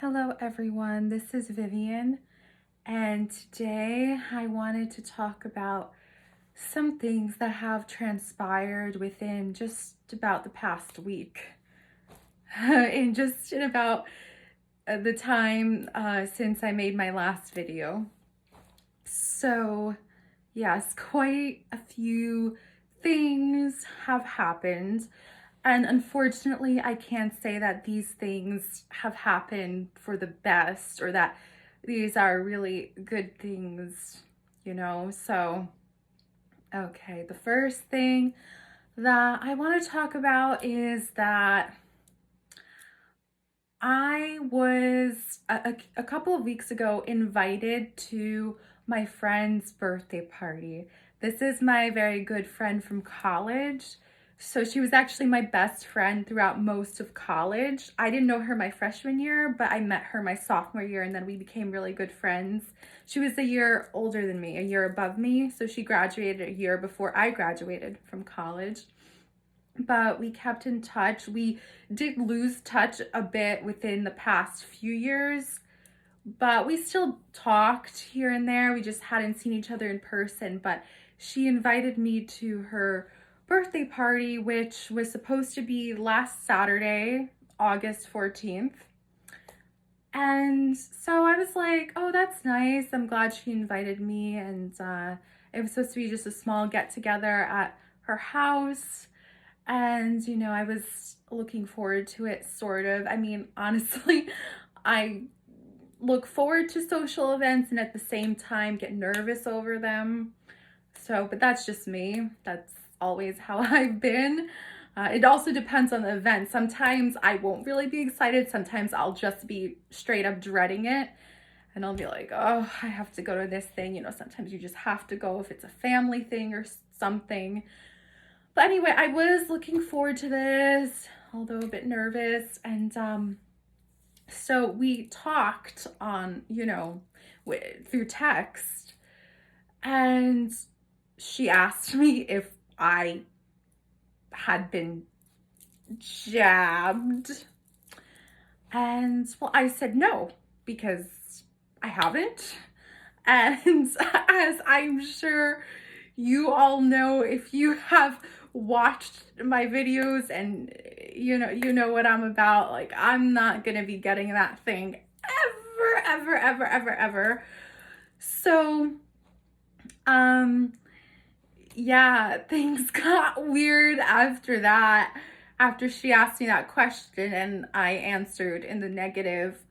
Hello everyone, this is Vivian, and today I wanted to talk about some things that have transpired within just about the past week. in about the time since I made my last video. So yes, quite a few things have happened. And unfortunately, I can't say that these things have happened for the best or that these are really good things, So, okay, the first thing that I want to talk about is that I was a couple of weeks ago invited to my friend's birthday party. This is my very good friend from college. So she was actually my best friend throughout most of college. I didn't know her my freshman year, but I met her my sophomore year and then we became really good friends. She was a year older than me, a year above me. So she graduated a year before I graduated from college. But we kept in touch. We did lose touch a bit within the past few years, but we still talked here and there. We just hadn't seen each other in person, but she invited me to her birthday party, which was supposed to be last Saturday, August 14th. And so I was like, oh, that's nice. I'm glad she invited me. And it was supposed to be just a small get together at her house. And, I was looking forward to it, sort of. I mean, honestly, I look forward to social events and at the same time get nervous over them. So, but that's just me. That's always how I've been. It also depends on the event. Sometimes I won't really be excited. Sometimes I'll just be straight up dreading it. And I'll be like, oh, I have to go to this thing. Sometimes you just have to go if it's a family thing or something. But anyway, I was looking forward to this, although a bit nervous. And so we talked on, through text. And she asked me if I had been jabbed. And well, I said no, because I haven't. And as I'm sure you all know, if you have watched my videos and you know what I'm about, like, I'm not gonna be getting that thing ever. So yeah, things got weird after that, after she asked me that question and I answered in the negative.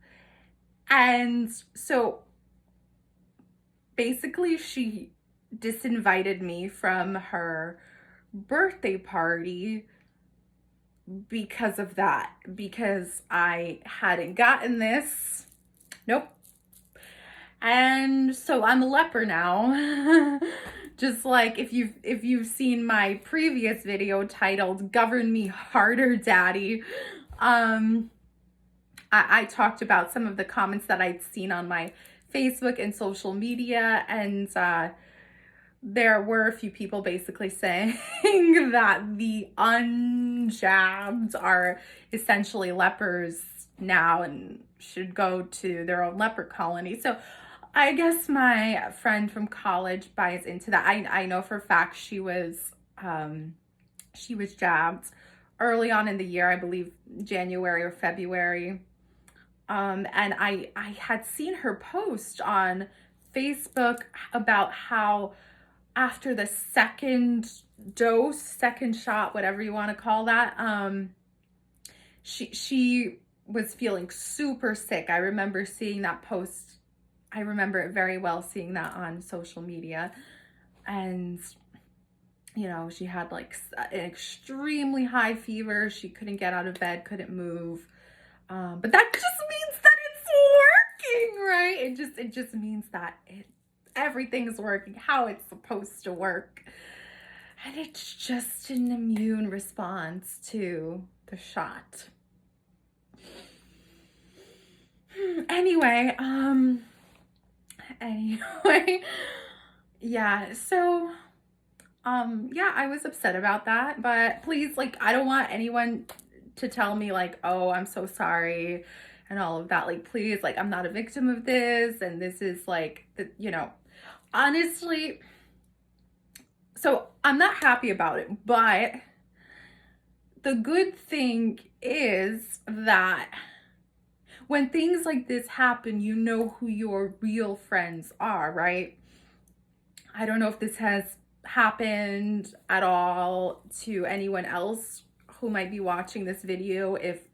And so basically she disinvited me from her birthday party because of that, because I hadn't gotten this. Nope. And so I'm a leper now. Just like if you've seen my previous video titled "Govern Me Harder, Daddy," I talked about some of the comments that I'd seen on my Facebook and social media, and there were a few people basically saying that the unjabbed are essentially lepers now and should go to their own leper colony. So I guess my friend from college buys into that. I know for a fact she was jabbed early on in the year, I believe January or February. And I had seen her post on Facebook about how after the second dose, second shot, whatever you want to call that, she was feeling super sick. I remember seeing that post. I remember it very well, seeing that on social media. And, she had like an extremely high fever. She couldn't get out of bed, couldn't move. But that just means that it's working, right? It just means that everything's working how it's supposed to work. And it's just an immune response to the shot. Anyway, yeah, so yeah, I was upset about that, but please, like, I don't want anyone to tell me like, oh, I'm so sorry and all of that. Like, please, like, I'm not a victim of this, and this is like, honestly, so I'm not happy about it, but the good thing is that when things like this happen, you know who your real friends are, right? I don't know if this has happened at all to anyone else who might be watching this video. If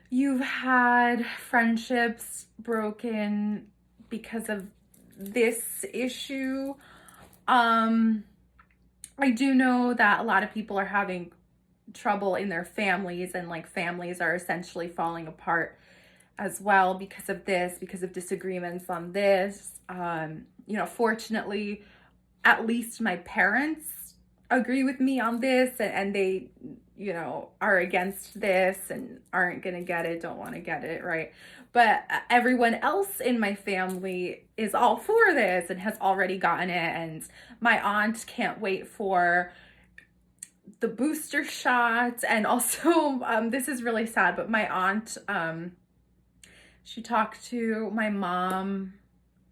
you've had friendships broken because of this issue, I do know that a lot of people are having trouble in their families, and like families are essentially falling apart as well because of this, because of disagreements on this. Fortunately, at least my parents agree with me on this, and they, are against this and aren't gonna get it, don't want to get it, right? But everyone else in my family is all for this and has already gotten it, and my aunt can't wait for the booster shot. And also, this is really sad, but my aunt, she talked to my mom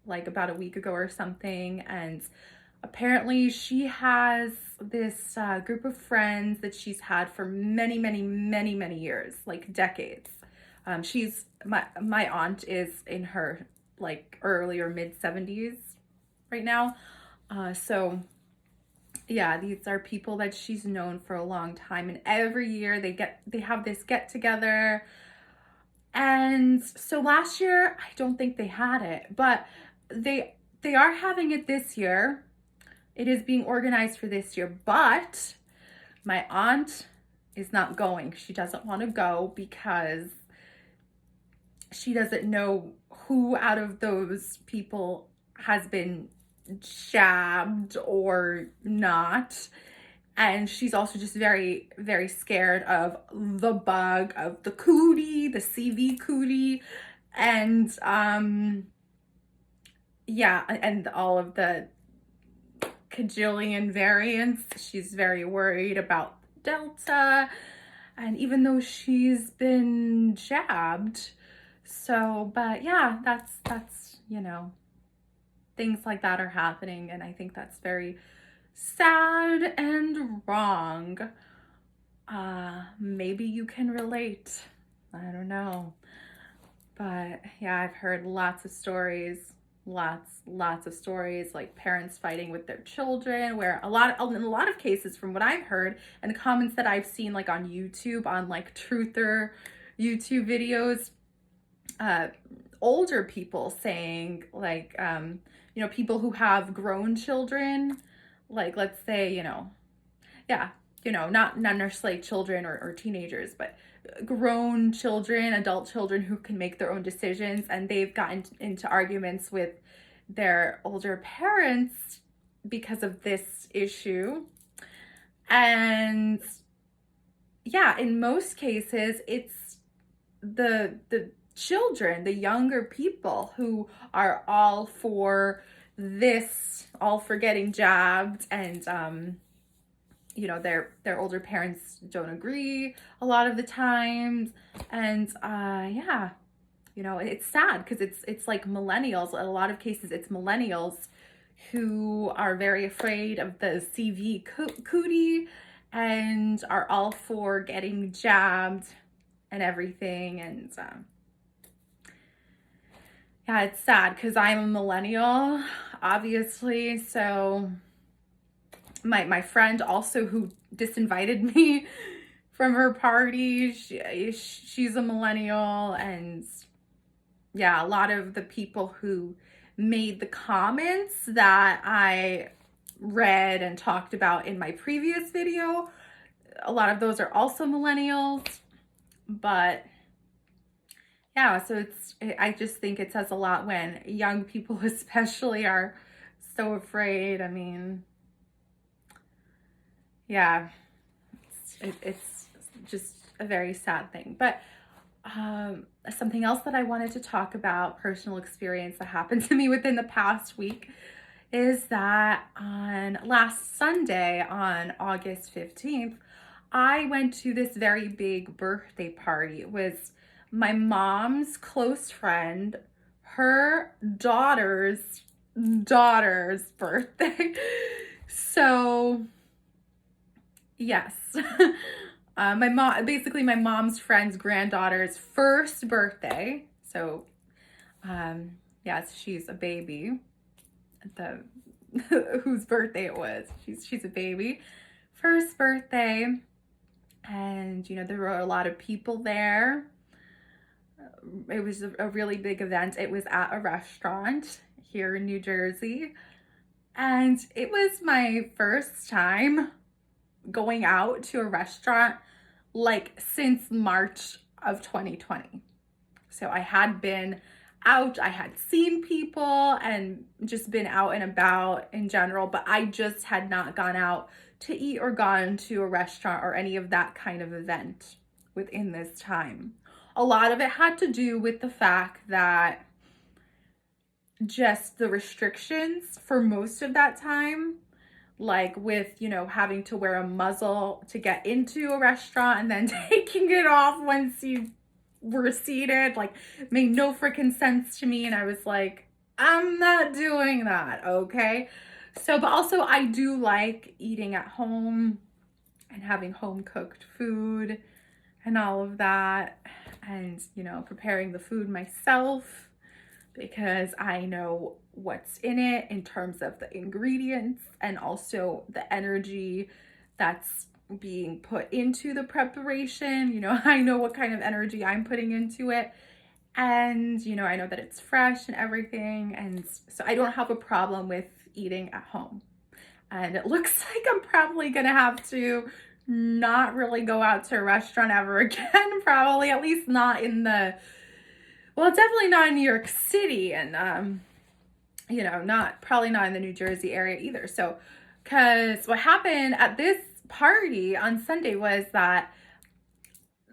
like about a week ago or something, and apparently she has this group of friends that she's had for many, many, many, many years, like decades. She's my aunt is in her like early or mid 70s right now. So yeah, these are people that she's known for a long time, and every year they have this get together. And so last year, I don't think they had it, but they are having it this year. It is being organized for this year, but my aunt is not going. She doesn't want to go because she doesn't know who out of those people has been jabbed or not. And she's also just very, very scared of the bug, of the cootie, the CV cootie, and yeah, and all of the cajillion variants. She's very worried about Delta, and even though she's been jabbed. So, but yeah, that's things like that are happening, and I think that's very sad and wrong. Maybe you can relate. I don't know. But yeah, I've heard lots of stories, lots of stories, like parents fighting with their children, where in a lot of cases, from what I've heard and the comments that I've seen, like on YouTube, on like truther YouTube videos, older people saying like, people who have grown children, like let's say, yeah, not necessarily children or teenagers, but grown children, adult children who can make their own decisions, and they've gotten into arguments with their older parents because of this issue. And yeah, in most cases, it's the children, the younger people, who are all for this, all for getting jabbed, and their older parents don't agree a lot of the times. And yeah, it's sad because it's like millennials. In a lot of cases, it's millennials who are very afraid of the CV cootie and are all for getting jabbed and everything. And yeah, it's sad because I'm a millennial, obviously. So my friend also, who disinvited me from her party, she's a millennial. And yeah, a lot of the people who made the comments that I read and talked about in my previous video, a lot of those are also millennials. But yeah, so I just think it says a lot when young people especially are so afraid. I mean, yeah, it's just a very sad thing. But something else that I wanted to talk about, personal experience that happened to me within the past week, is that on last Sunday, on August 15th, I went to this very big birthday party. It was my mom's close friend, her daughter's birthday. So, yes. My mom's friend's granddaughter's first birthday. So, yes, she's a baby. The whose birthday it was. She's a baby. First birthday. And, there were a lot of people there. It was a really big event. It was at a restaurant here in New Jersey. And it was my first time going out to a restaurant like since March of 2020. So I had been out, I had seen people and just been out and about in general, but I just had not gone out to eat or gone to a restaurant or any of that kind of event within this time. A lot of it had to do with the fact that just the restrictions for most of that time, like with, having to wear a muzzle to get into a restaurant and then taking it off once you were seated, like, made no freaking sense to me. And I was like, I'm not doing that, okay? So, but also I do like eating at home and having home cooked food and all of that. And, preparing the food myself because I know what's in it in terms of the ingredients and also the energy that's being put into the preparation. I know what kind of energy I'm putting into it. And, I know that it's fresh and everything. And so I don't have a problem with eating at home. And it looks like I'm probably going to have to not really go out to a restaurant ever again. Probably, at least not in definitely not in New York City. And, probably not in the New Jersey area either. So, because what happened at this party on Sunday was that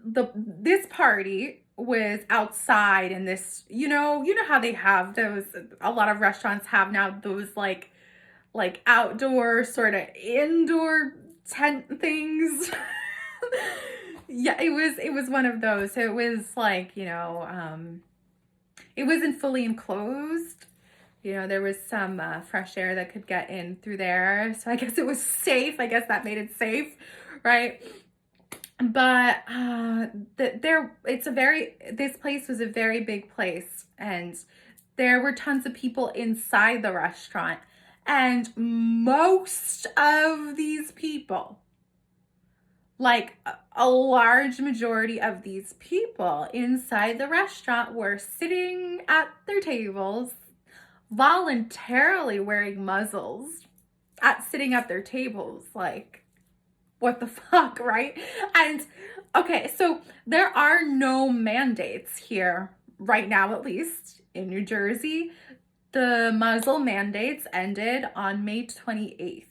this party was outside in this, how they have those, a lot of restaurants have now those like outdoor sort of indoor tent things. Yeah, it was one of those. So it was like, it wasn't fully enclosed. There was some fresh air that could get in through there. So I guess it was safe. I guess that made it safe, right? But this place was a very big place. And there were tons of people inside the restaurant. And most of these people, like a large majority of these people inside the restaurant, were sitting at their tables, voluntarily wearing muzzles, sitting at their tables. Like, what the fuck, right? And okay, so there are no mandates here right now, at least in New Jersey. The muzzle mandates ended on May 28th,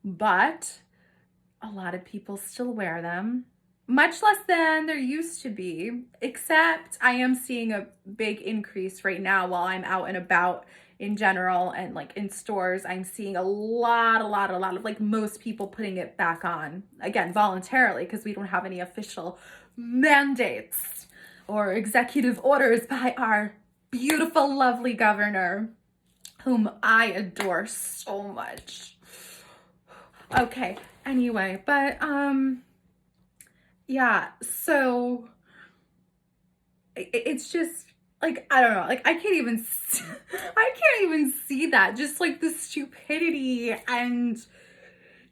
but a lot of people still wear them, much less than there used to be, except I am seeing a big increase right now while I'm out and about in general and like in stores. I'm seeing a lot of like most people putting it back on again voluntarily because we don't have any official mandates or executive orders by our beautiful, lovely governor, whom I adore so much. Okay, anyway, but yeah, so it's just like, I don't know, like I can't even see that, just like the stupidity, and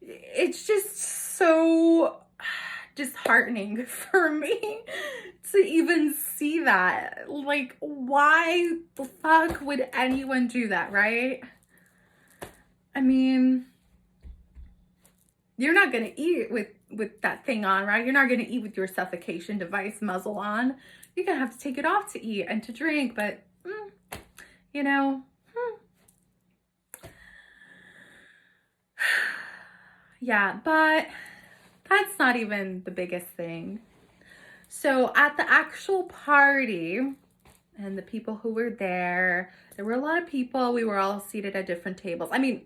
it's just so disheartening for me to even see that. Like, why the fuck would anyone do that, right? I mean, you're not gonna eat with that thing on, right? You're not gonna eat with your suffocation device muzzle on. You're gonna have to take it off to eat and to drink, but yeah, but that's not even the biggest thing. So at the actual party and the people who were there were a lot of people. We were all seated at different tables. I mean,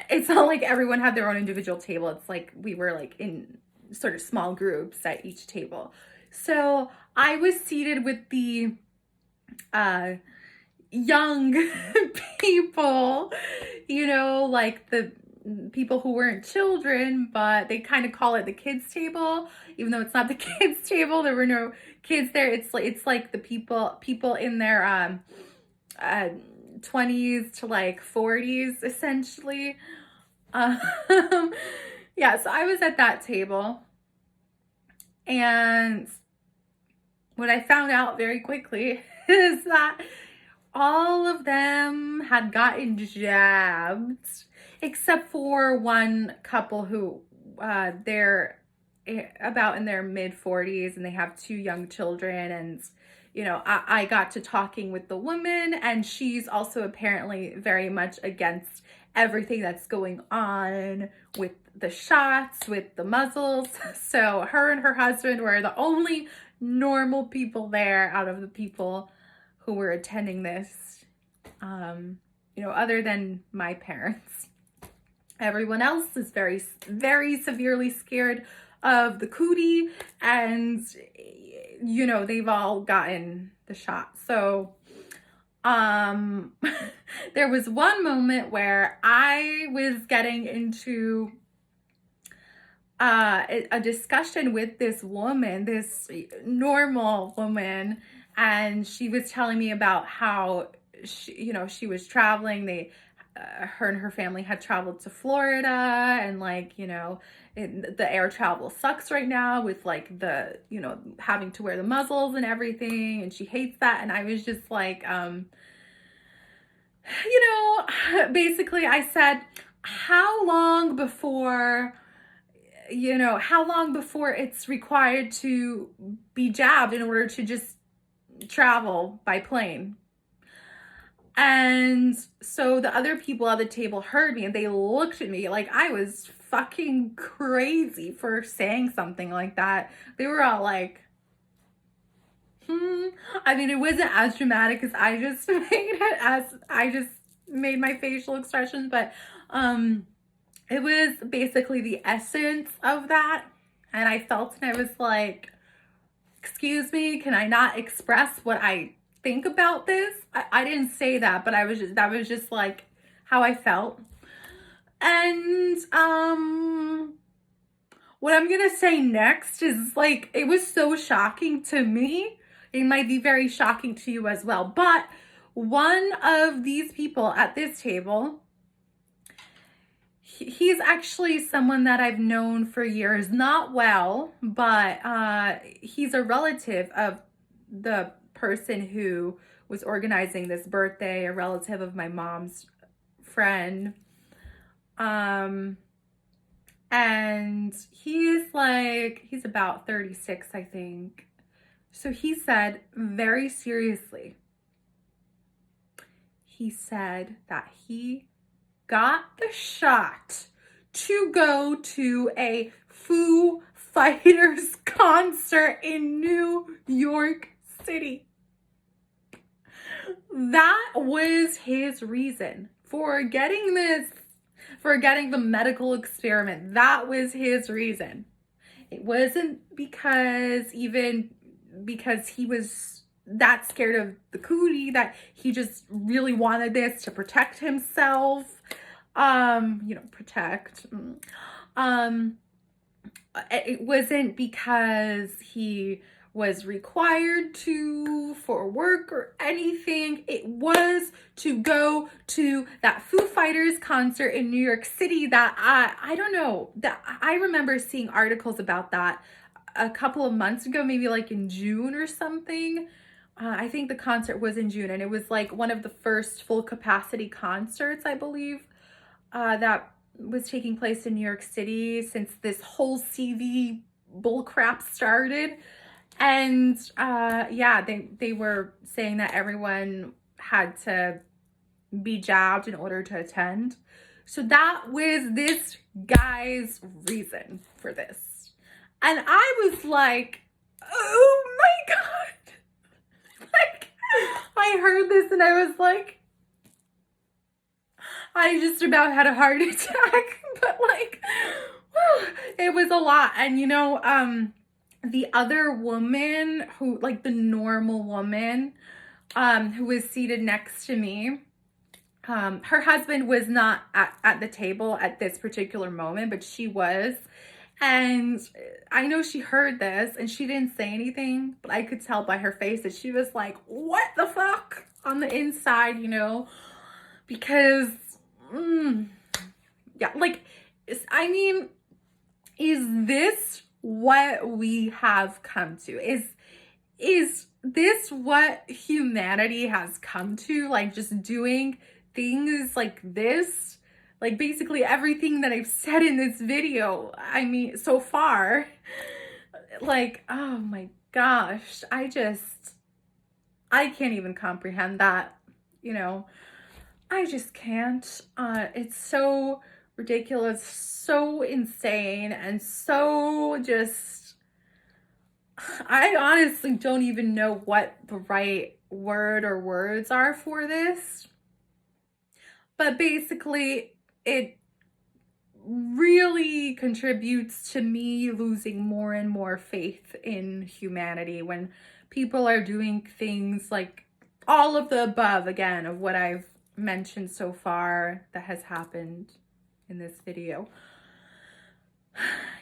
it's not like everyone had their own individual table. It's like we were like in sort of small groups at each table. So I was seated with the uh, young people, like the people who weren't children, but they kind of call it the kids table, even though it's not the kids table. There were no kids there. It's like the people in their uh 20s to like 40s essentially. Um yeah, so I was at that table, and what I found out very quickly is that all of them had gotten jabbed, except for one couple who they're about in their mid 40s and they have two young children. And I got to talking with the woman, and she's also apparently very much against everything that's going on with the shots, with the muzzles. So her and her husband were the only normal people there out of the people who were attending this, other than my parents. Everyone else is very, very severely scared of the cootie, and, they've all gotten the shot. So, there was one moment where I was getting into a discussion with this woman, this normal woman, and she was telling me about how she was traveling. Her and her family had traveled to Florida, and the air travel sucks right now with like the having to wear the muzzles and everything, and she hates that. And I was just like, basically I said, how long before it's required to be jabbed in order to just travel by plane? And so the other people at the table heard me, and they looked at me like I was fucking crazy for saying something like that. They were all like, I mean, it wasn't as dramatic as I just made it, as I just made my facial expressions, but it was basically the essence of that. And I felt, and I was like, excuse me, can I not express what I think about this? I didn't say that, but that was just like how I felt. And what I'm gonna say next is like, it was so shocking to me. It might be very shocking to you as well. But one of these people at this table, he's actually someone that I've known for years, not well, but he's a relative of the person who was organizing this birthday, a relative of my mom's friend. And he's about 36, I think. So he said very seriously, he said that he got the shot to go to a Foo Fighters concert in New York City. That was his reason for getting the medical experiment. That was his reason. It wasn't because he was that scared of the cootie, that he just really wanted this to protect himself. Protect. It wasn't because he was required to for work or anything. It was to go to that Foo Fighters concert in New York City that I don't know, that I remember seeing articles about that a couple of months ago, maybe like in June or something. I think the concert was in June, and it was like one of the first full capacity concerts, I believe, that was taking place in New York City since this whole CV bullcrap started. And they were saying that everyone had to be jabbed in order to attend. So that was this guy's reason for this. And I was like, oh my God. Like, I heard this and I was like, I just about had a heart attack. But like, whew, it was a lot. And the other woman who, like the normal woman, who was seated next to me, her husband was not at the table at this particular moment, but she was. And I know she heard this and she didn't say anything, but I could tell by her face that she was like, what the fuck on the inside, you know? Because, yeah, like, I mean, is this what we have come to? Is this what humanity has come to? Like, just doing things like this? Like, basically everything that I've said in this video, I mean, so far, like, oh my gosh, I can't even comprehend that, you know? I just can't. It's so ridiculous, so insane, and so just, I honestly don't even know what the right word or words are for this. But basically, it really contributes to me losing more and more faith in humanity when people are doing things like all of the above, again, of what I've mentioned so far that has happened in this video.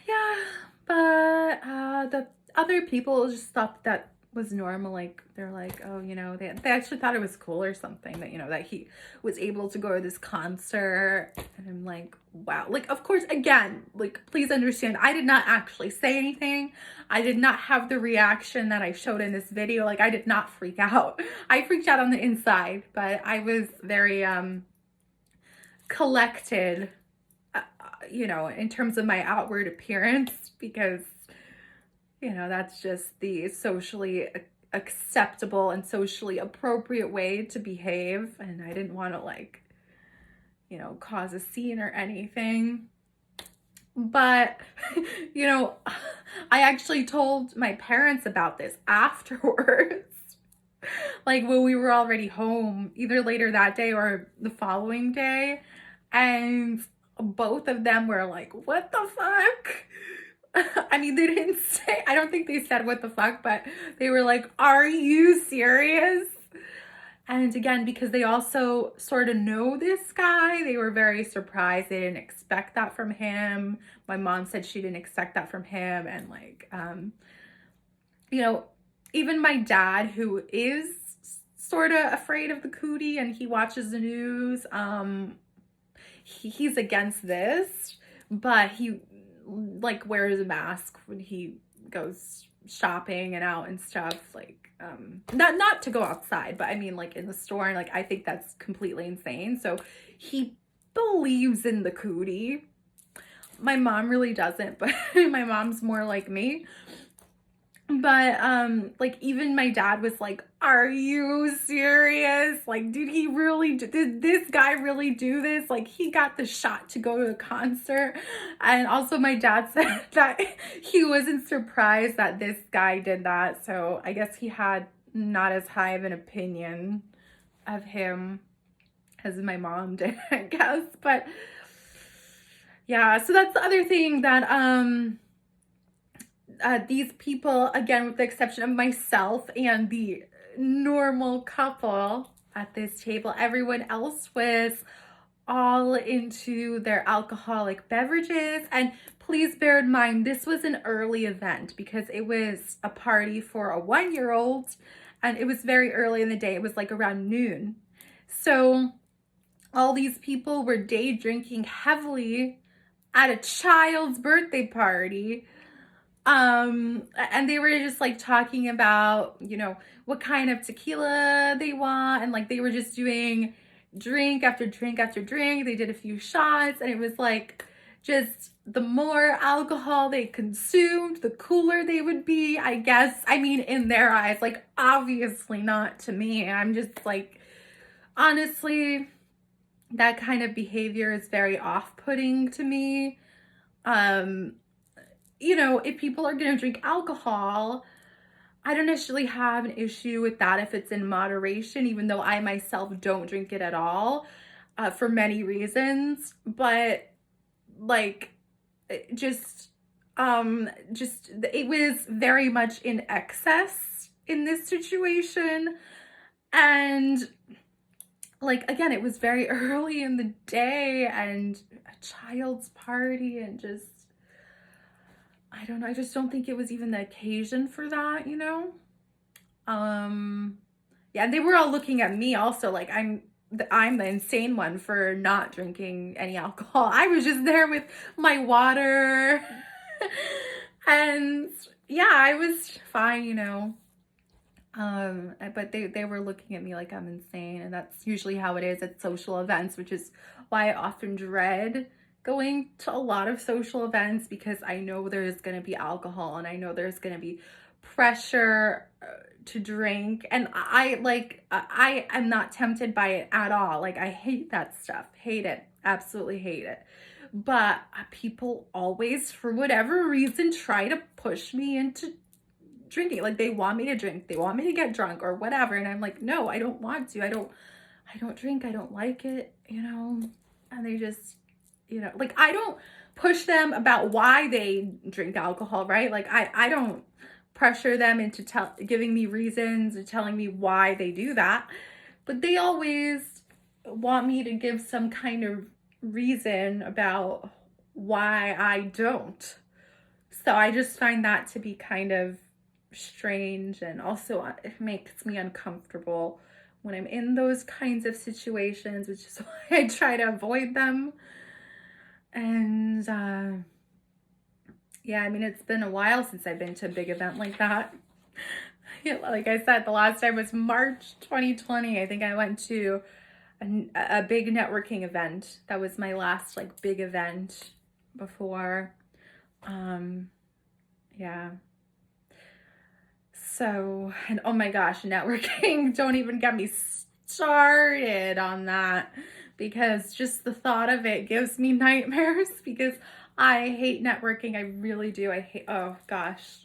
Yeah, but the other people just thought that was normal. Like, they're like, oh, you know, they actually thought it was cool or something that, you know, that he was able to go to this concert. And I'm like, wow. Like, of course, again, like, please understand, I did not actually say anything. I did not have the reaction that I showed in this video. Like, I did not freak out. I freaked out on the inside, but I was very collected, you know, in terms of my outward appearance, because, you know, that's just the socially acceptable and socially appropriate way to behave. And I didn't want to, like, you know, cause a scene or anything. But, you know, I actually told my parents about this afterwards. Like, when we were already home, either later that day or the following day. And both of them were like, what the fuck? I mean, they didn't say, I don't think they said what the fuck, but they were like, are you serious? And again, because they also sort of know this guy, they were very surprised. They didn't expect that from him. My mom said she didn't expect that from him. And like, you know, even my dad, who is sort of afraid of the cootie and he watches the news, he's against this, but he like wears a mask when he goes shopping and out and stuff, like not to go outside, but I mean, like, in the store. And like, I think that's completely insane. So he believes in the cootie. My mom really doesn't, but my mom's more like me. But like, even my dad was like, are you serious? Like, did this guy really do this? Like, he got the shot to go to a concert. And also my dad said that he wasn't surprised that this guy did that. So I guess he had not as high of an opinion of him as my mom did, I guess. But yeah, so that's the other thing that these people, again, with the exception of myself and the normal couple at this table, everyone else was all into their alcoholic beverages. And please bear in mind, this was an early event because it was a party for a 1-year-old, and it was very early in the day. It was like around noon. So all these people were day drinking heavily at a child's birthday party. And they were just like talking about, you know, what kind of tequila they want, and like they were just doing drink after drink after drink. They did a few shots, and it was like, just the more alcohol they consumed, the cooler they would be, I guess. I mean, in their eyes, like, obviously not to me. I'm just like, honestly, that kind of behavior is very off-putting to me. You know, if people are going to drink alcohol, I don't necessarily have an issue with that if it's in moderation, even though I myself don't drink it at all, for many reasons. But like, just, just it was very much in excess in this situation. And like, again, it was very early in the day and a child's party, and just, I don't know, I just don't think it was even the occasion for that, you know? Um, yeah, and they were all looking at me also like I'm the insane one for not drinking any alcohol. I was just there with my water. And yeah, I was fine, you know. But they were looking at me like I'm insane, and that's usually how it is at social events, which is why I often dread going to a lot of social events, because I know there's going to be alcohol and I know there's going to be pressure to drink, and I am not tempted by it at all. Like, I hate that stuff. Hate it. Absolutely hate it. But people always, for whatever reason, try to push me into drinking. Like, they want me to drink, they want me to get drunk or whatever, and I'm like, no, I don't want to. I don't drink. I don't like it, you know. And they just, you know, like, I don't push them about why they drink alcohol, right? Like, I don't pressure them into giving me reasons or telling me why they do that, but they always want me to give some kind of reason about why I don't. So I just find that to be kind of strange, and also it makes me uncomfortable when I'm in those kinds of situations, which is why I try to avoid them. And yeah, I mean, it's been a while since I've been to a big event like that. Yeah, like I said, the last time was March 2020. I think I went to a big networking event. That was my last like big event before. Yeah. So, and oh my gosh, networking, don't even get me started on that, because just the thought of it gives me nightmares, because I hate networking. I really do. I hate, oh gosh.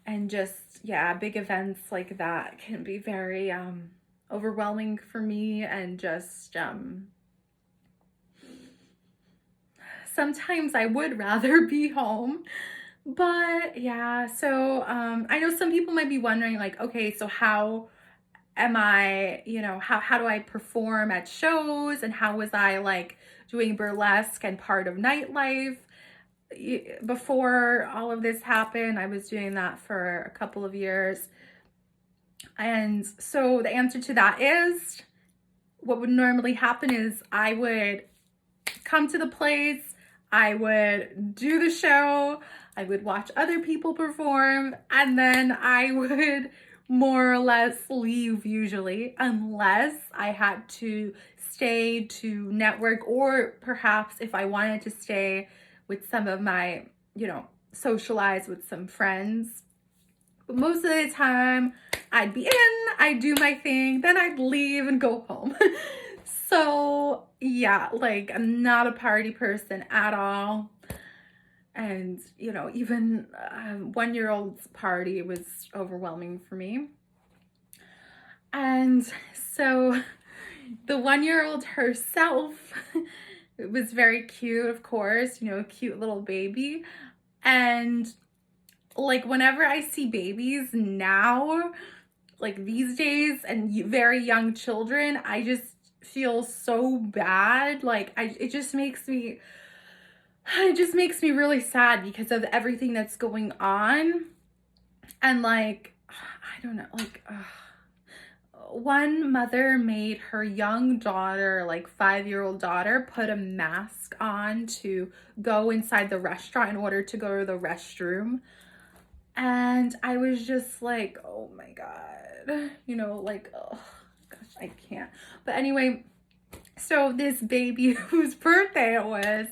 And just, yeah, big events like that can be very overwhelming for me, and just sometimes I would rather be home. But yeah, so I know some people might be wondering, like, okay, so how am I, you know, how do I perform at shows, and how was I like doing burlesque and part of nightlife before all of this happened? I was doing that for a couple of years. And so the answer to that is, what would normally happen is I would come to the place, I would do the show, I would watch other people perform, and then I would more or less leave, usually, unless I had to stay to network, or perhaps if I wanted to stay with some of my, you know, socialize with some friends. But most of the time, I'd be in, I'd do my thing, then I'd leave and go home. So yeah, like, I'm not a party person at all. And, you know, even 1-year-old's party was overwhelming for me. And so the 1-year-old herself was very cute, of course, you know, a cute little baby. And like, whenever I see babies now, like these days, and very young children, I just feel so bad. Like, it just makes me really sad, because of everything that's going on. And like, I don't know, like, one mother made her young daughter, like 5-year-old daughter, put a mask on to go inside the restaurant in order to go to the restroom. And I was just like, oh my God, you know, like, oh gosh, I can't. But anyway, so this baby whose birthday it was,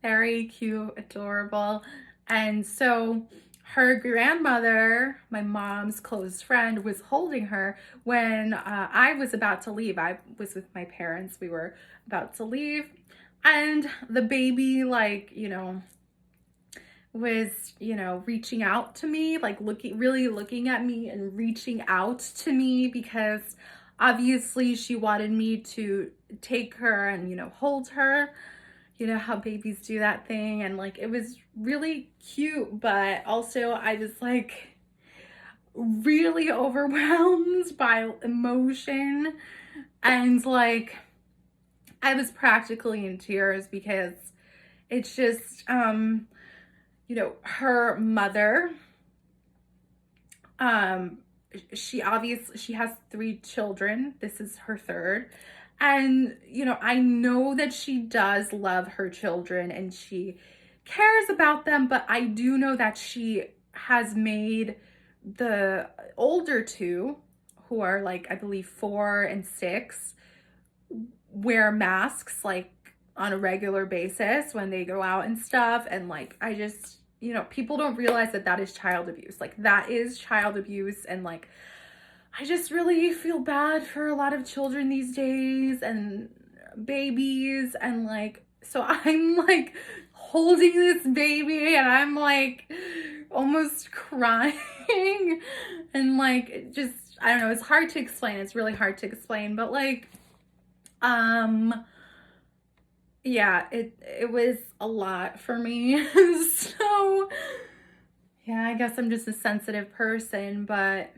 very cute, adorable. And so her grandmother, my mom's close friend, was holding her when I was about to leave. I was with my parents. We were about to leave. And the baby, like, you know, was, you know, reaching out to me, like really looking at me and reaching out to me, because obviously she wanted me to take her and, you know, hold her. You know how babies do that thing, and like it was really cute, but also I was like really overwhelmed by emotion, and like I was practically in tears because it's just her mother, um she has 3 children. This is her third. And I know that she does love her children and she cares about them, but I do know that she has made the older two, who are like I believe 4 and 6, wear masks like on a regular basis when they go out and stuff. And like I just, people don't realize that that is child abuse. Like that is child abuse. And like I just really feel bad for a lot of children these days and babies. And like, so I'm like holding this baby and I'm like almost crying. And like, just, I don't know, it's hard to explain. It's really hard to explain, but like, yeah, it was a lot for me. So yeah, I guess I'm just a sensitive person, but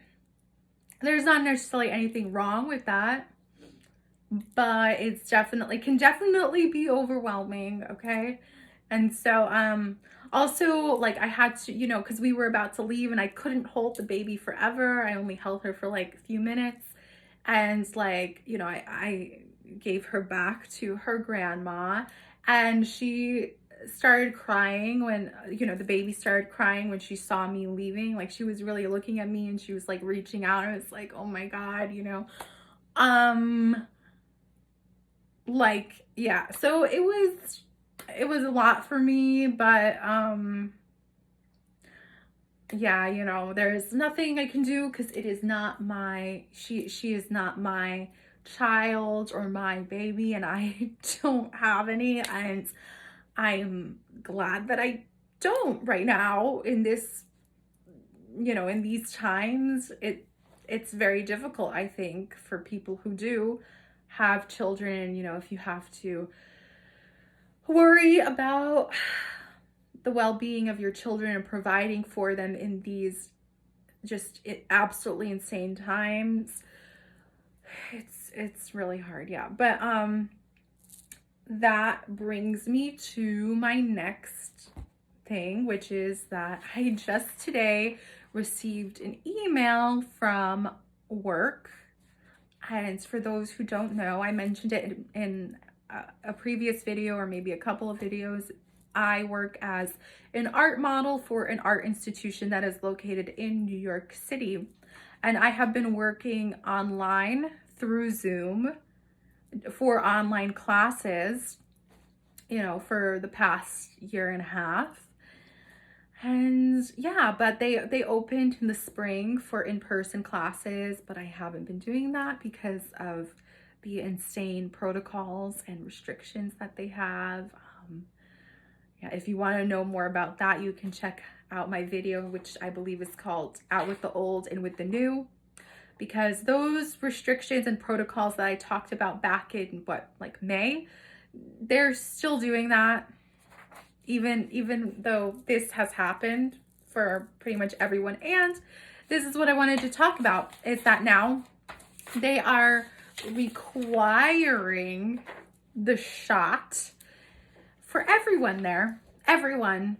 there's not necessarily anything wrong with that, but it's can definitely be overwhelming. Okay. And so also like I had to, because we were about to leave and I couldn't hold the baby forever. I only held her for like a few minutes. And like, I gave her back to her grandma, and she started crying when, the baby started crying when she saw me leaving. Like she was really looking at me and she was like reaching out. I was like, oh my God, like, yeah. So it was a lot for me, but, yeah, there's nothing I can do because it is not she is not my child or my baby, and I don't have any, and I'm glad that I don't right now in this, in these times. It's very difficult, I think, for people who do have children, if you have to worry about the well-being of your children and providing for them in these just absolutely insane times. It's really hard, yeah. But that brings me to my next thing, which is that I just today received an email from work. And for those who don't know, I mentioned it in a previous video or maybe a couple of videos. I work as an art model for an art institution that is located in New York City. And I have been working online through Zoom for online classes, for the past year and a half. And yeah, but they opened in the spring for in-person classes, but I haven't been doing that because of the insane protocols and restrictions that they have. Yeah, if you want to know more about that, you can check out my video, which I believe is called Out with the Old and with the New, because those restrictions and protocols that I talked about back in like May, they're still doing that. Even though this has happened for pretty much everyone. And this is what I wanted to talk about, is that now they are requiring the shot for everyone there. Everyone.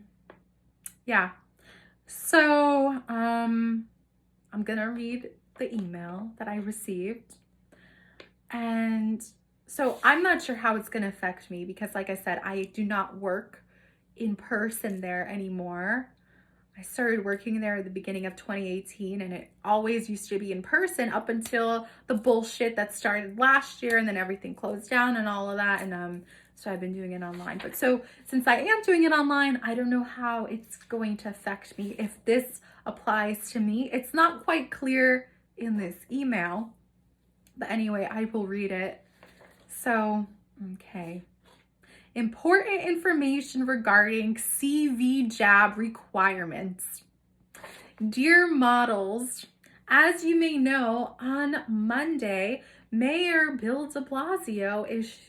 Yeah. So, I'm gonna read the email that I received. And so I'm not sure how it's gonna affect me because, like I said, I do not work in person there anymore. I started working there at the beginning of 2018, and it always used to be in person up until the bullshit that started last year, and then everything closed down and all of that. And so I've been doing it online. But so since I am doing it online, I don't know how it's going to affect me if this applies to me. It's not quite clear in this email, but anyway, I will read it. So, okay. Important information regarding CV jab requirements. Dear models, As you may know, on Monday, Mayor Bill de Blasio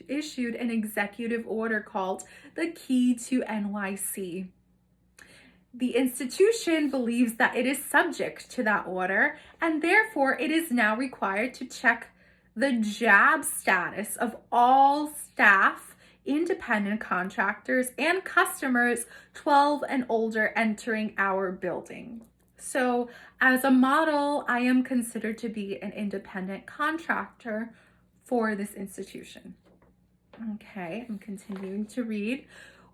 issued an executive order called the Key to NYC. The institution believes that it is subject to that order, and therefore it is now required to check the jab status of all staff, independent contractors, and customers 12 and older entering our building. So, as a model, I am considered to be an independent contractor for this institution. Okay, I'm continuing to read.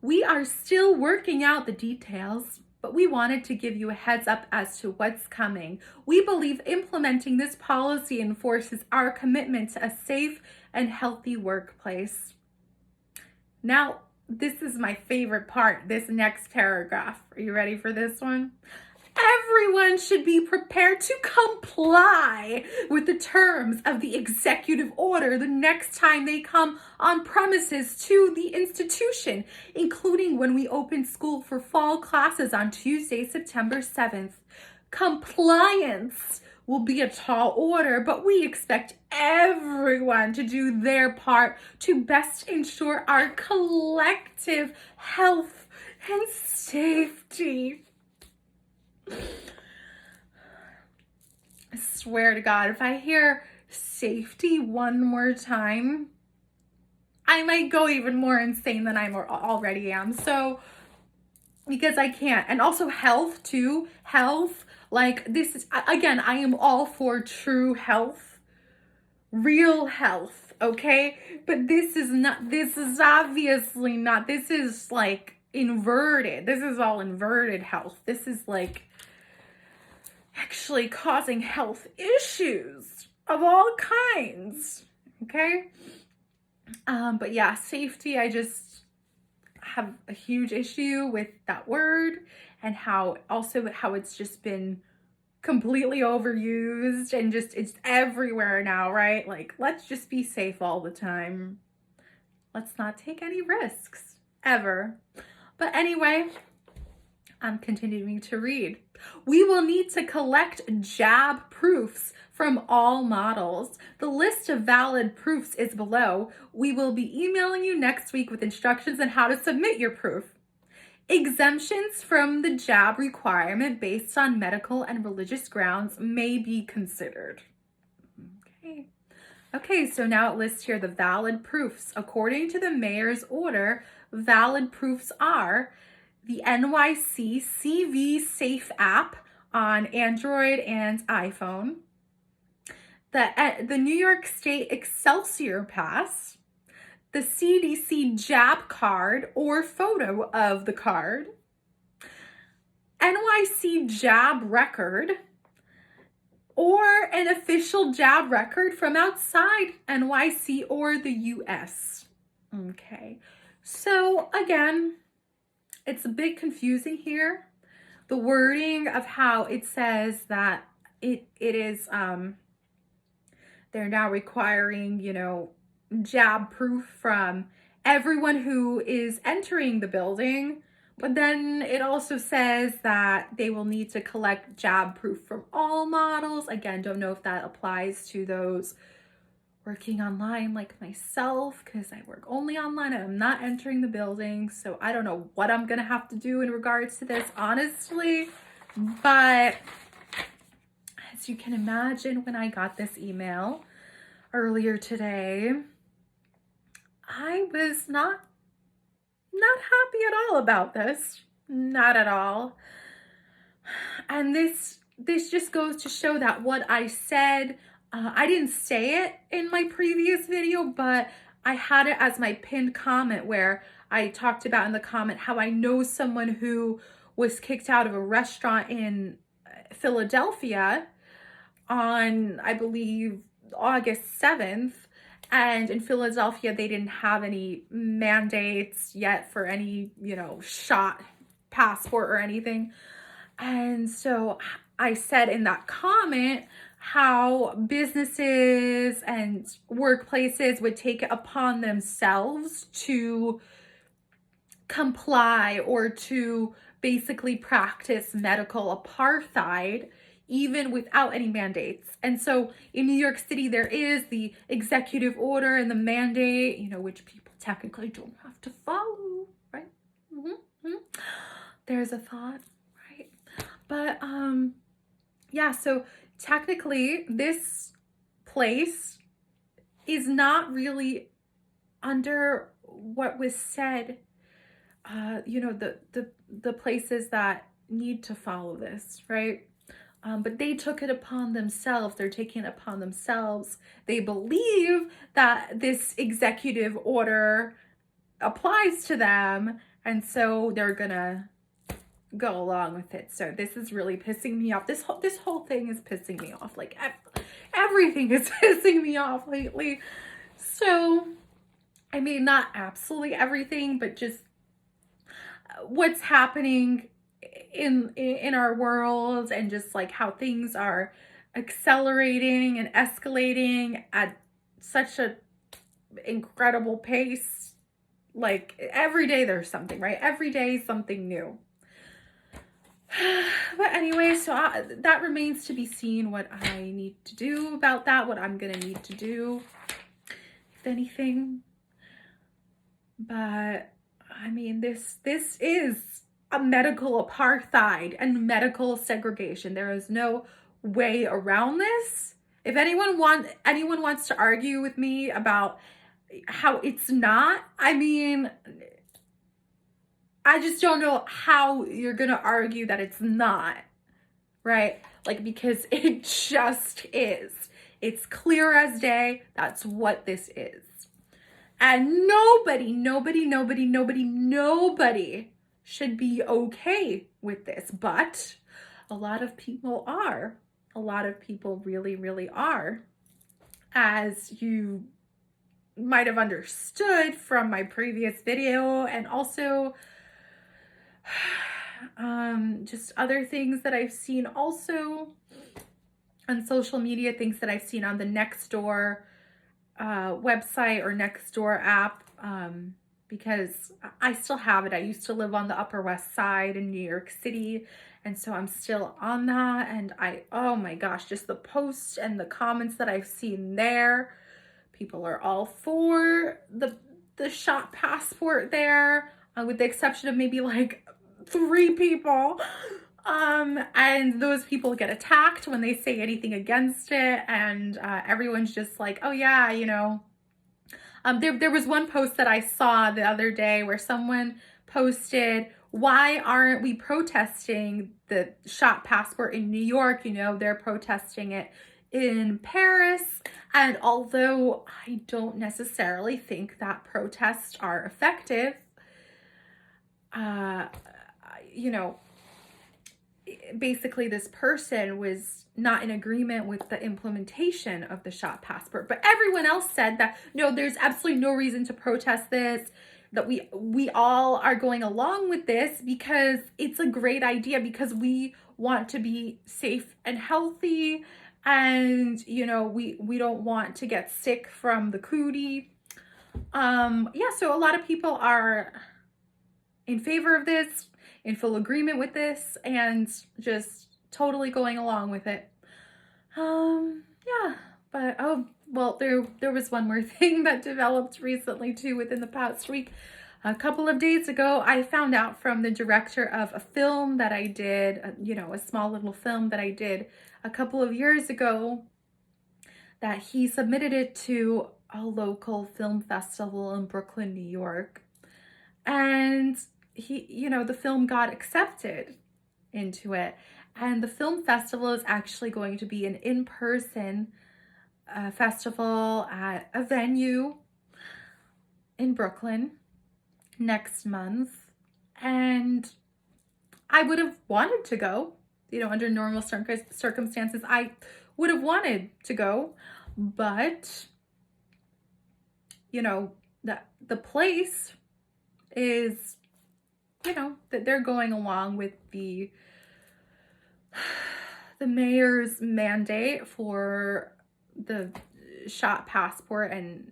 We are still working out the details, but we wanted to give you a heads up as to what's coming. We believe implementing this policy enforces our commitment to a safe and healthy workplace. Now, this is my favorite part, this next paragraph. Are you ready for this one? Everyone should be prepared to comply with the terms of the executive order the next time they come on premises to the institution, including when we open school for fall classes on Tuesday, September 7th. Compliance will be a tall order, but we expect everyone to do their part to best ensure our collective health and safety. I swear to God, if I hear safety one more time, I might go even more insane than I already am. So, because I can't. And also health too. Health, like this is, again, I am all for true health, real health, okay? But this is obviously not, this is like inverted. This is all inverted health. This is like actually causing health issues of all kinds, okay? But yeah, safety, I just have a huge issue with that word, and how it's just been completely overused and just it's everywhere now, right? Like, let's just be safe all the time. Let's not take any risks ever. But anyway, I'm continuing to read. We will need to collect jab proofs from all models. The list of valid proofs is below. We will be emailing you next week with instructions on how to submit your proof. Exemptions from the jab requirement based on medical and religious grounds may be considered. Okay, so now it lists here the valid proofs. According to the mayor's order, valid proofs are the NYC CV Safe app on Android and iPhone, the New York State Excelsior Pass, the CDC jab card or photo of the card, NYC jab record, or an official jab record from outside NYC or the US. Okay, so again, it's a bit confusing here. The wording of how it says that it is, they're now requiring, jab proof from everyone who is entering the building. But then it also says that they will need to collect jab proof from all models. Again, don't know if that applies to those working online like myself, because I work only online and I'm not entering the building. So I don't know what I'm going to have to do in regards to this, honestly. But as you can imagine, when I got this email earlier today, I was not happy at all about this. Not at all. And this just goes to show that what I said, I didn't say it in my previous video, but I had it as my pinned comment where I talked about in the comment how I know someone who was kicked out of a restaurant in Philadelphia on, I believe, August 7th. And in Philadelphia, they didn't have any mandates yet for any, shot passport or anything. And so I said in that comment how businesses and workplaces would take it upon themselves to comply or to basically practice medical apartheid even without any mandates. And so in New York City, there is the executive order and the mandate, you know, which people technically don't have to follow, right? Mm-hmm. There's a thought, right? But yeah, so technically this place is not really under what was said, you know, the places that need to follow this, right? But they took it upon themselves. They're taking it upon themselves. They believe that this executive order applies to them, and so they're gonna go along with it. So this is really pissing me off. This whole thing is pissing me off. Like everything is pissing me off lately. So, I mean, not absolutely everything, but just what's happening in our world, and just like how things are accelerating and escalating at such a incredible pace. Like every day there's something, right? Every day something new. But anyway, so that remains to be seen what I need to do about that, what I'm gonna need to do, if anything. But I mean, this is a medical apartheid and medical segregation. There is no way around this. If anyone wants to argue with me about how it's not, I mean, I just don't know how you're gonna argue that it's not, right? Like, because it just is. It's clear as day. That's what this is. And nobody should be okay with this. But a lot of people are. A lot of people really, really are. As you might have understood from my previous video, and also just other things that I've seen also on social media, things that I've seen on the Nextdoor website or Nextdoor app, because I still have it. I used to live on the Upper West Side in New York City, and so I'm still on that. And oh my gosh, just the posts and the comments that I've seen there. People are all for the shot passport there, with the exception of maybe like 3 people. And those people get attacked when they say anything against it, and everyone's just like, oh yeah, you know. There was one post that I saw the other day where someone posted, why aren't we protesting the shot passport in New York? You know, they're protesting it in Paris. And although I don't necessarily think that protests are effective, you know, basically this person was not in agreement with the implementation of the shot passport. But everyone else said that, no, there's absolutely no reason to protest this, that we all are going along with this because it's a great idea, because we want to be safe and healthy, and you know, we don't want to get sick from the cootie. Yeah, so a lot of people are in favor of this, in full agreement with this, and just totally going along with it. Yeah, but oh, well, there was one more thing that developed recently too, within the past week. A couple of days ago, I found out from the director of a film that I did, you know, a small little film that I did a couple of years ago, that he submitted it to a local film festival in Brooklyn, New York. And he, you know, the film got accepted into it. And the film festival is actually going to be an in-person festival at a venue in Brooklyn next month. And I would have wanted to go, you know, under normal circumstances, I would have wanted to go, but you know, the place is, you know, that they're going along with the mayor's mandate for the shot passport and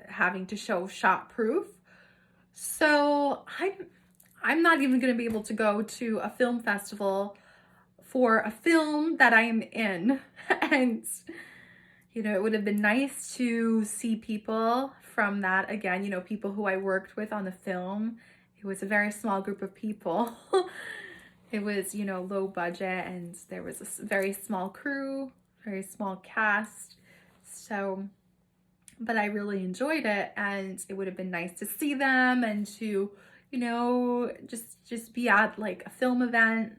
having to show shot proof. So I'm not even going to be able to go to a film festival for a film that I'm in. And, you know, it would have been nice to see people from that again, you know, people who I worked with on the film. It was a very small group of people. It was, you know, low budget, and there was a very small crew, very small cast. So, but I really enjoyed it, and it would have been nice to see them and to, you know, just be at like a film event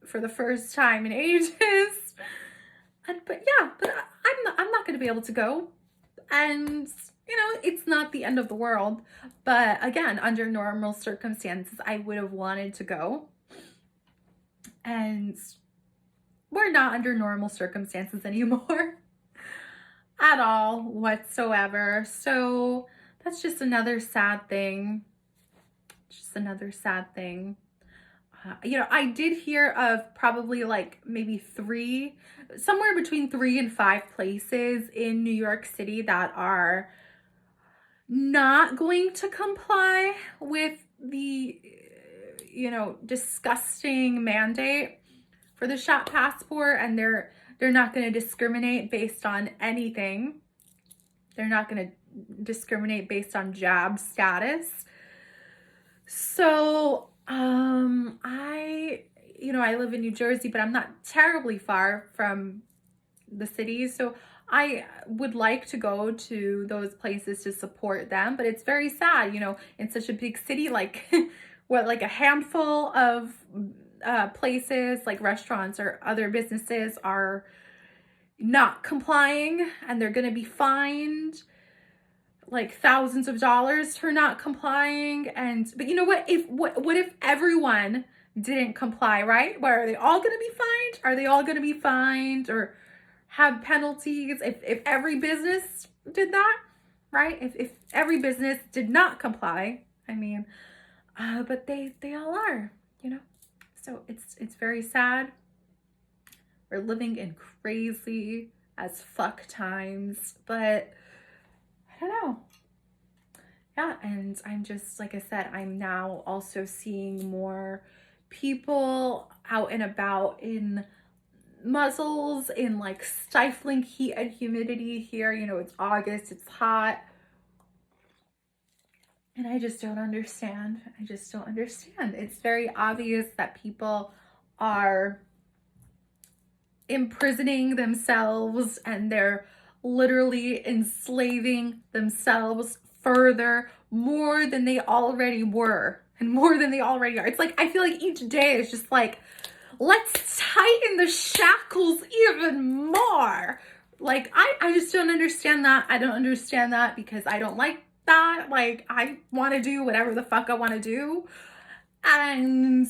for the first time in ages. And but yeah, but I'm not going to be able to go, and you know, it's not the end of the world. But again, under normal circumstances, I would have wanted to go, and we're not under normal circumstances anymore at all whatsoever. So that's just another sad thing. Just another sad thing. You know, I did hear of probably like maybe somewhere between 3 and 5 places in New York City that are not going to comply with the, you know, disgusting mandate for the shop passport, and they're not going to discriminate based on anything. They're not going to discriminate based on job status. So, you know, I live in New Jersey, but I'm not terribly far from the city. So I would like to go to those places to support them, but it's very sad, you know, in such a big city, like what, like a handful of places, like restaurants or other businesses are not complying, and they're going to be fined like thousands of dollars for not complying. And but you know what, what if everyone didn't comply, right? What, are they all going to be fined? Are they all going to be fined or have penalties if every business did that, right? If every business did not comply, I mean, but they all are, you know. So it's very sad. We're living in crazy as fuck times, but I don't know. Yeah, and I'm just, like I said, I'm now also seeing more people out and about in muzzles, in like stifling heat and humidity here. You know, it's August, it's hot. And I just don't understand. I just don't understand. It's very obvious that people are imprisoning themselves, and they're literally enslaving themselves further, more than they already were and more than they already are. It's like, I feel like each day is just like, let's tighten the shackles even more. Like, I just don't understand that. I don't understand that because I don't like that. Like, I want to do whatever the fuck I want to do, and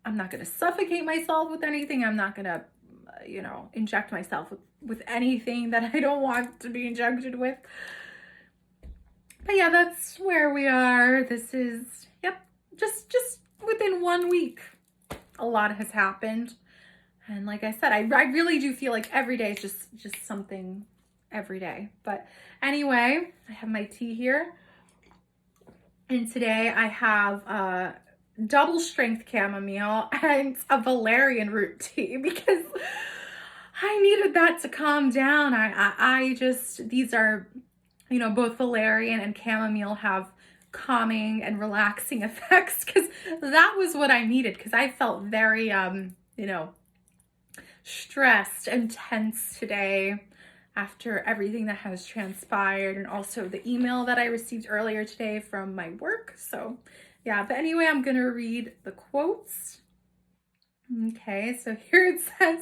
I'm not going to suffocate myself with anything. I'm not going to, you know, inject myself with anything that I don't want to be injected with. But yeah, that's where we are. This is, yep, just within 1 week, a lot has happened. And like I said, I really do feel like every day is just something every day. But anyway, I have my tea here. And today I have double strength chamomile and a valerian root tea because I needed that to calm down. I just, these are, you know, both valerian and chamomile have calming and relaxing effects, because that was what I needed, because I felt very, you know, stressed and tense today after everything that has transpired, and also the email that I received earlier today from my work. So yeah, but anyway, I'm gonna read the quotes. Okay, so here it says,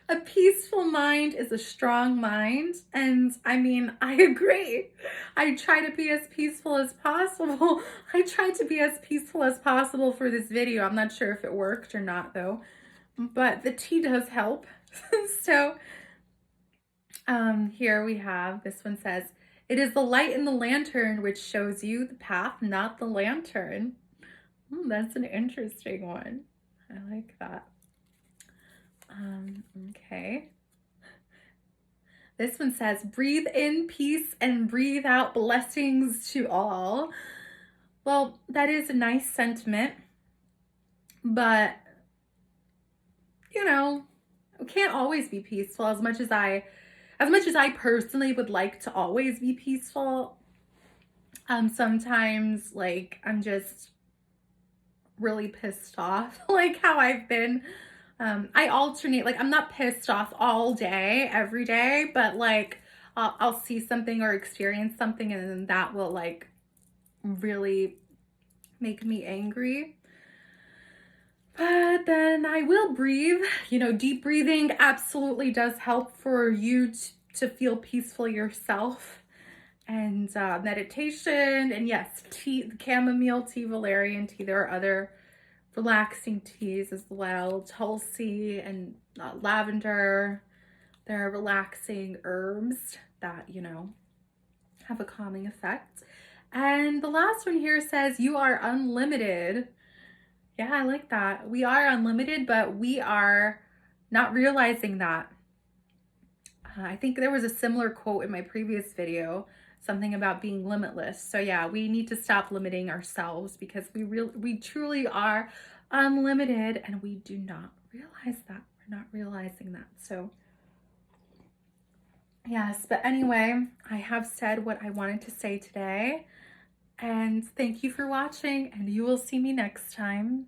a peaceful mind is a strong mind. And I mean, I agree. I try to be as peaceful as possible. I tried to be as peaceful as possible for this video. I'm not sure if it worked or not though, but the tea does help. So here we have, this one says, it is the light in the lantern which shows you the path, not the lantern. That's an interesting one. I like that. Okay. This one says, breathe in peace and breathe out blessings to all. Well, that is a nice sentiment, but you know, it can't always be peaceful as much as I personally would like to always be peaceful. Sometimes like I'm just really pissed off, like how I've been. I alternate, like I'm not pissed off all day, every day, but like I'll see something or experience something and then that will like really make me angry. But then I will breathe. Deep breathing absolutely does help for you to feel peaceful yourself. And meditation, and yes, tea, chamomile tea, valerian tea. There are other relaxing teas as well, tulsi and lavender. There are relaxing herbs that, have a calming effect. And the last one here says, you are unlimited. Yeah, I like that. We are unlimited, but we are not realizing that. I think there was a similar quote in my previous video, something about being limitless. So yeah, we need to stop limiting ourselves because we truly are unlimited and we do not realize that. We're not realizing that. So yes, but anyway, I have said what I wanted to say today. And thank you for watching, and you will see me next time.